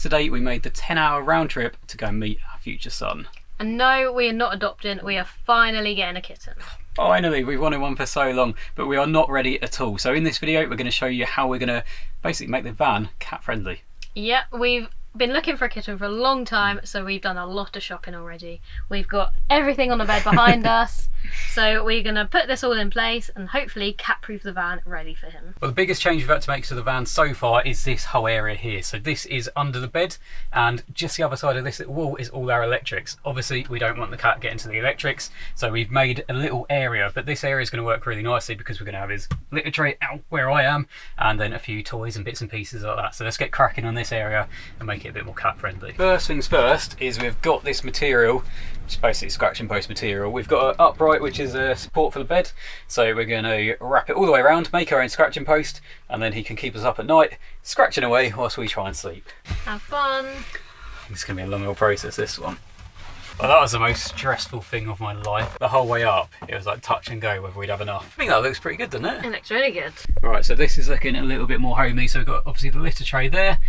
yesterday we made the 10-hour round trip to go and meet our future son. And no, we are not adopting, we are finally getting a kitten. Finally, we've wanted one for so long, but we are not ready at all. So in this video, we're going to show you how we're going to basically make the van cat friendly. Yeah, we've been looking for a kitten for a long time, so we've done a lot of shopping already. We've got everything on the bed behind us, so we're going to put this all in place and hopefully cat-proof the van ready for him. Well, the biggest change we've had to make to the van so far is this whole area here. So this is under the bed, and just the other side of this little wall is all our electrics. Obviously, we don't want the cat getting to the electrics, so we've made a little area, but this area is going to work really nicely because we're going to have his litter tray out where I am, and then a few toys and bits and pieces like that. So let's get cracking on this area and make it a bit more cat friendly. First things first is we've got this material, which is basically scratch and post material. We've got an upright, which is a support for the bed, so we're going to wrap it all the way around, make our own scratch and post, and then he can keep us up at night scratching away whilst we try and sleep. Have fun. It's going to be a long old process, this one. Well, that was the most stressful thing of my life. The whole way up, it was like touch and go whether we'd have enough. I think that looks pretty good, doesn't it? It looks really good. Right, so this is looking a little bit more homely. So we've got obviously the litter tray there.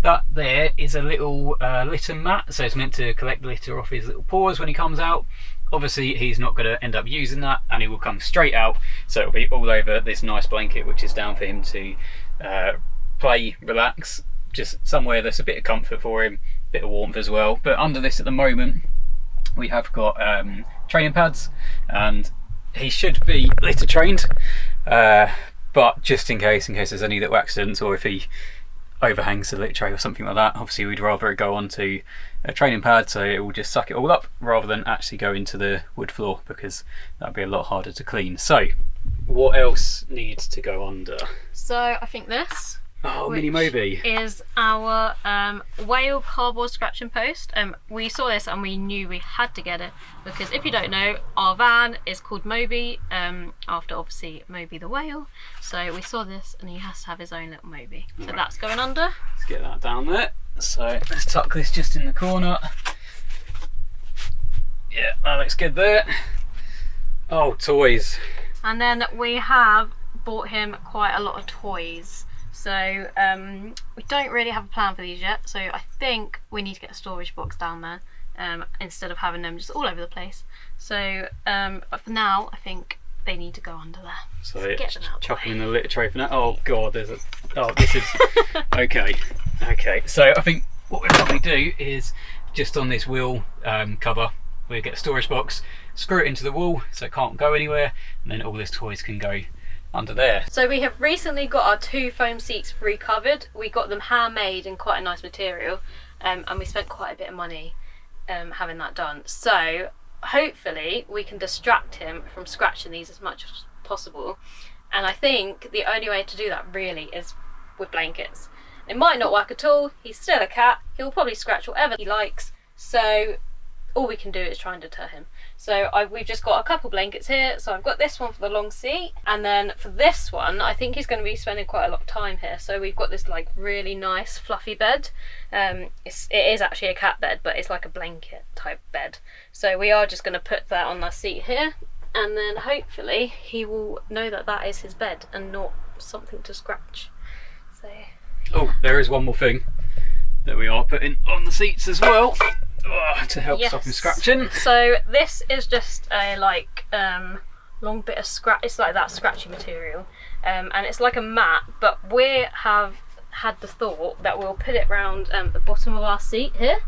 That there is a little litter mat, so it's meant to collect the litter off his little paws when he comes out. Obviously he's not going to end up using that, and he will come straight out, so it'll be all over this nice blanket which is down for him to play, relax, just somewhere that's a bit of comfort for him, a bit of warmth as well. But under this at the moment we have got training pads, and he should be litter trained, but just in case there's any little accidents, or if he overhangs the litter tray or something like that, obviously we'd rather it go onto a training pad so it will just suck it all up rather than actually go into the wood floor, because that would be a lot harder to clean. So what else needs to go under? So I think this Mini Moby is our whale cardboard scratch and post. We saw this and we knew we had to get it because, if you don't know, our van is called Moby, after obviously Moby the whale. So we saw this and he has to have his own little Moby. So right, that's going under. Let's get that down there. So let's tuck this just in the corner. Yeah, that looks good there. Oh, toys. And then we have bought him quite a lot of toys. So we don't really have a plan for these yet, so I think we need to get a storage box down there instead of having them just all over the place. So but for now I think they need to go under there. So get chucking in the litter tray for now. Oh god, this is okay. So I think what we'll probably do is just on this wheel cover, we'll get a storage box, screw it into the wall so it can't go anywhere, and then all these toys can go under there. So we have recently got our 2 foam seats recovered. We got them handmade in quite a nice material, and we spent quite a bit of money having that done. So hopefully we can distract him from scratching these as much as possible, and I think the only way to do that really is with blankets. It might not work at all, he's still a cat, he'll probably scratch whatever he likes, so all we can do is try and deter him. So we've just got a couple blankets here. So I've got this one for the long seat, and then for this one I think he's going to be spending quite a lot of time here. So we've got this like really nice fluffy bed. It is actually a cat bed, but it's like a blanket type bed. So we are just going to put that on the seat here, and then hopefully he will know that that is his bed and not something to scratch. So oh, there is one more thing that we are putting on the seats as well. To help stop him scratching. So this is just a long bit of scratch. It's like that scratchy material, and it's like a mat. But we have had the thought that we'll put it round the bottom of our seat here,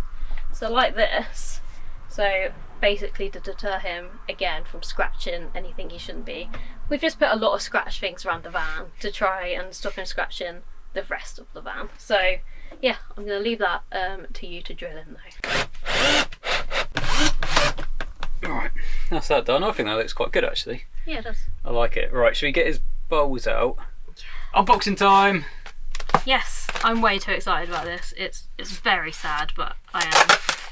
so like this. So basically to deter him again from scratching anything he shouldn't be. We've just put a lot of scratch things around the van to try and stop him scratching the rest of the van. So yeah, I'm going to leave that to you to drill in though. Alright, that's that done. I think that looks quite good actually. Yeah, it does. I like it. Right, should we get his bowls out? Yeah. Unboxing time! Yes, I'm way too excited about this. It's very sad, but I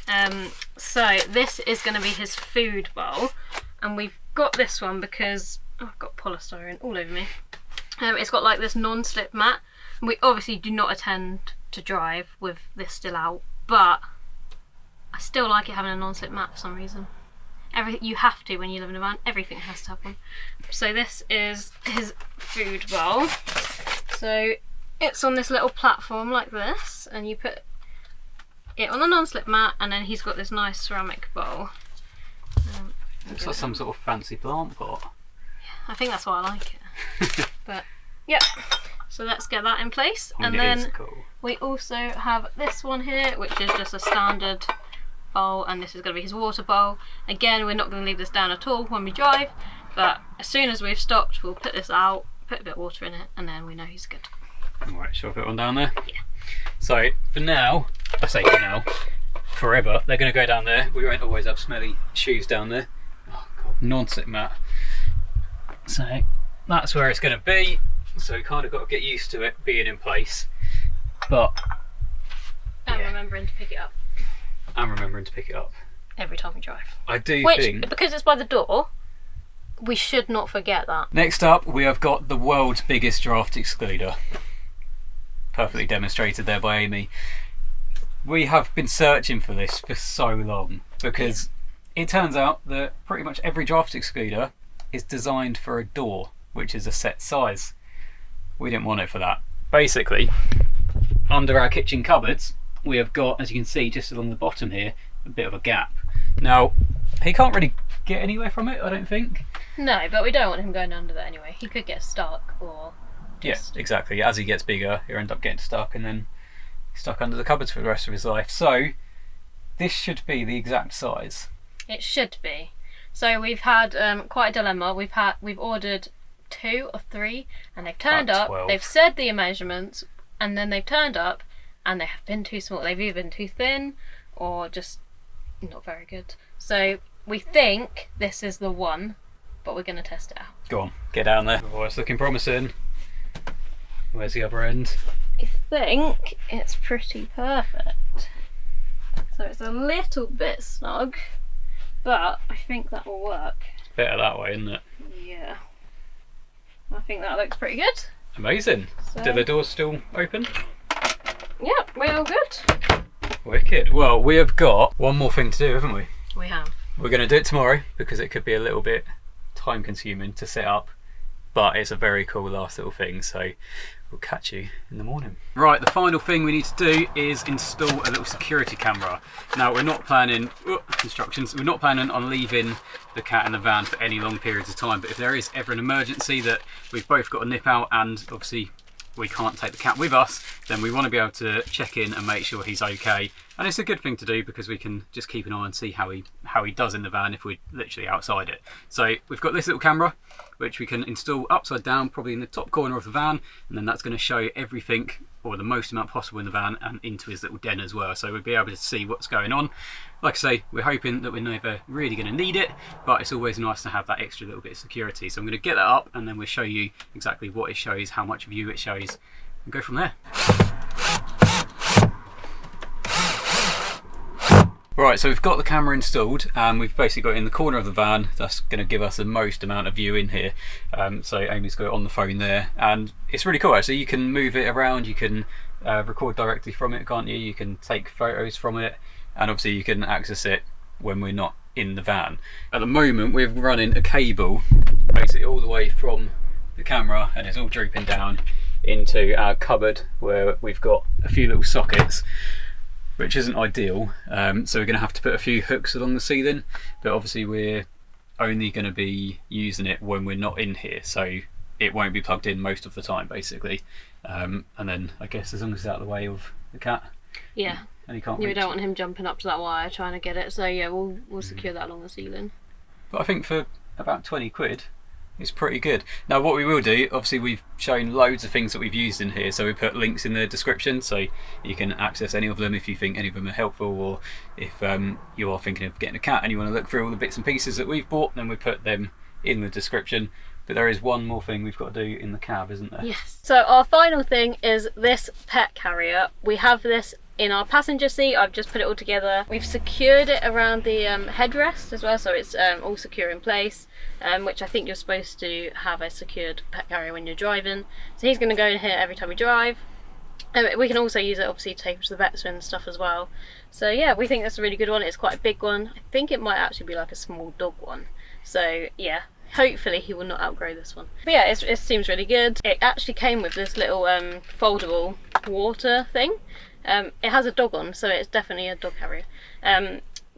am. So this is going to be his food bowl, and we've got this one because I've got polystyrene all over me. It's got like this non-slip mat. We obviously do not intend to drive with this still out, but I still like it having a non-slip mat for some reason. You have to when you live in a van, everything has to have one. So this is his food bowl. So it's on this little platform like this, and you put it on a non-slip mat, and then he's got this nice ceramic bowl. Looks like some sort of fancy plant pot. I think that's why I like it. But yeah, so let's get that in place. I mean, and it then is cool. we also have this one here, which is just a standard bowl, and this is going to be his water bowl. Again, we're not going to leave this down at all when we drive, but as soon as we've stopped, we'll put this out, put a bit of water in it, and then we know he's good. Alright, shall I put one down there? Yeah. So for now, I say for now, forever, they're going to go down there. We won't always have smelly shoes down there. Oh god, non-slip mat. So that's where it's going to be. So we kind of got to get used to it being in place. But And remembering to pick it up. I'm remembering to pick it up Every time we drive. I do Which, think. because it's by the door, we should not forget that. Next up, we have got the world's biggest draft excluder. Perfectly demonstrated there by Amy. We have been searching for this for so long because it turns out that pretty much every draft excluder is designed for a door, which is a set size. We didn't want it for that. Basically, under our kitchen cupboards, we have got, as you can see, just along the bottom here, a bit of a gap. Now, he can't really get anywhere from it, I don't think. No, but we don't want him going under there anyway. He could get stuck or just... Yeah, exactly. As he gets bigger, he'll end up getting stuck and then stuck under the cupboards for the rest of his life. So, this should be the exact size. It should be. So we've had quite a dilemma. We've ordered 2 or 3, and they've turned About up. 12. They've said the measurements, and then they've turned up, and they have been too small. They've either been too thin, or just not very good. So we think this is the one, but we're going to test it out. Go on, get down there. Oh, it's looking promising. Where's the other end? I think it's pretty perfect. So it's a little bit snug, but I think that will work. It's better that way, isn't it? Yeah. I think that looks pretty good. Amazing. So- Do the doors still open? Yep, we're all good. Wicked. Well, we have got one more thing to do, haven't we? We have. We're going to do it tomorrow because it could be a little bit time consuming to set up, but it's a very cool last little thing, so we'll catch you in the morning. Right, the final thing we need to do is install a little security camera. Now, we're not planning, instructions, we're not planning on leaving the cat in the van for any long periods of time, but if there is ever an emergency that we've both got to nip out and obviously we can't take the cat with us, then we want to be able to check in and make sure he's okay. And it's a good thing to do because we can just keep an eye and see how he does in the van if we're literally outside it. So we've got this little camera which we can install upside down, probably in the top corner of the van, and then that's going to show everything, or the most amount possible in the van, and into his little den as well. So we'll be able to see what's going on. Like I say, we're hoping that we're never really going to need it, but it's always nice to have that extra little bit of security. So I'm going to get that up and then we'll show you exactly what it shows, how much view it shows, and go from there. Right, so we've got the camera installed and we've basically got it in the corner of the van. That's going to give us the most amount of view in here. So Amy's got it on the phone there, and it's really cool actually. You can move it around, you can record directly from it, can't you? You can take photos from it, and obviously you can access it when we're not in the van. At the moment we're running a cable basically all the way from the camera, and it's all drooping down into our cupboard where we've got a few little sockets, which isn't ideal. So we're going to have to put a few hooks along the ceiling, but obviously we're only going to be using it when we're not in here, so it won't be plugged in most of the time basically. And then I guess as long as it's out of the way of the cat, Yeah. and he can't We reach don't it. want him jumping up to that wire trying to get it, so yeah, we'll secure that along the ceiling. But I think for about 20 quid it's pretty good. Now what we will do, obviously we've shown loads of things that we've used in here, so we put links in the description so you can access any of them if you think any of them are helpful, or if you are thinking of getting a cat and you want to look through all the bits and pieces that we've bought, then we put them in the description. But there is one more thing we've got to do in the cab, isn't there? Yes. So our final thing is this pet carrier. We have this in our passenger seat. I've just put it all together. We've secured it around the headrest as well, so it's all secure in place, which I think you're supposed to have a secured pet carrier when you're driving. So he's going to go in here every time we drive. We can also use it obviously to take to the vets and stuff as well. So yeah, we think that's a really good one. It's quite a big one. I think it might actually be like a small dog one. So yeah, hopefully he will not outgrow this one. But yeah, it seems really good. It actually came with this little foldable water thing, It has a dog on, so it's definitely a dog carrier.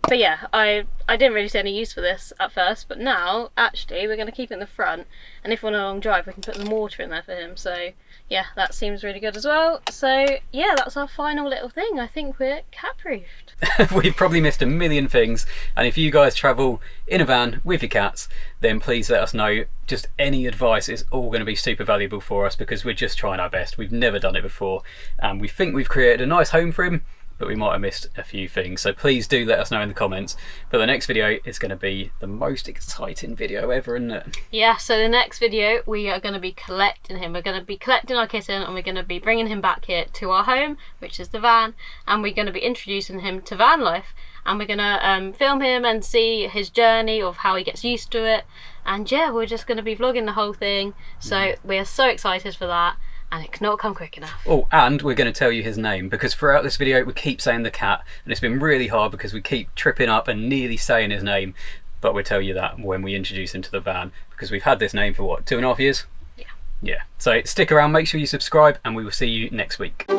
But yeah, I didn't really see any use for this at first, but now actually we're going to keep it in the front, and if we're on a long drive we can put some water in there for him. So yeah, that seems really good as well. So yeah, that's our final little thing. I think we're cat proofed. We've probably missed a million things, and if you guys travel in a van with your cats, then please let us know. Just any advice is all going to be super valuable for us, because we're just trying our best. We've never done it before, and we think we've created a nice home for him, but we might have missed a few things. So please do let us know in the comments. But the next video is going to be the most exciting video ever, isn't it? Yeah, so the next video we are going to be collecting him. We're going to be collecting our kitten, and we're going to be bringing him back here to our home, which is the van, and we're going to be introducing him to van life, and we're going to film him and see his journey of how he gets used to it. And yeah, we're just going to be vlogging the whole thing, so we are so excited for that. And it cannot come quick enough. Oh, and we're going to tell you his name, because throughout this video we keep saying the cat, and it's been really hard because we keep tripping up and nearly saying his name. But we'll tell you that when we introduce him to the van, because we've had this name for what, 2.5 years? Yeah. Yeah. So stick around, make sure you subscribe, and we will see you next week.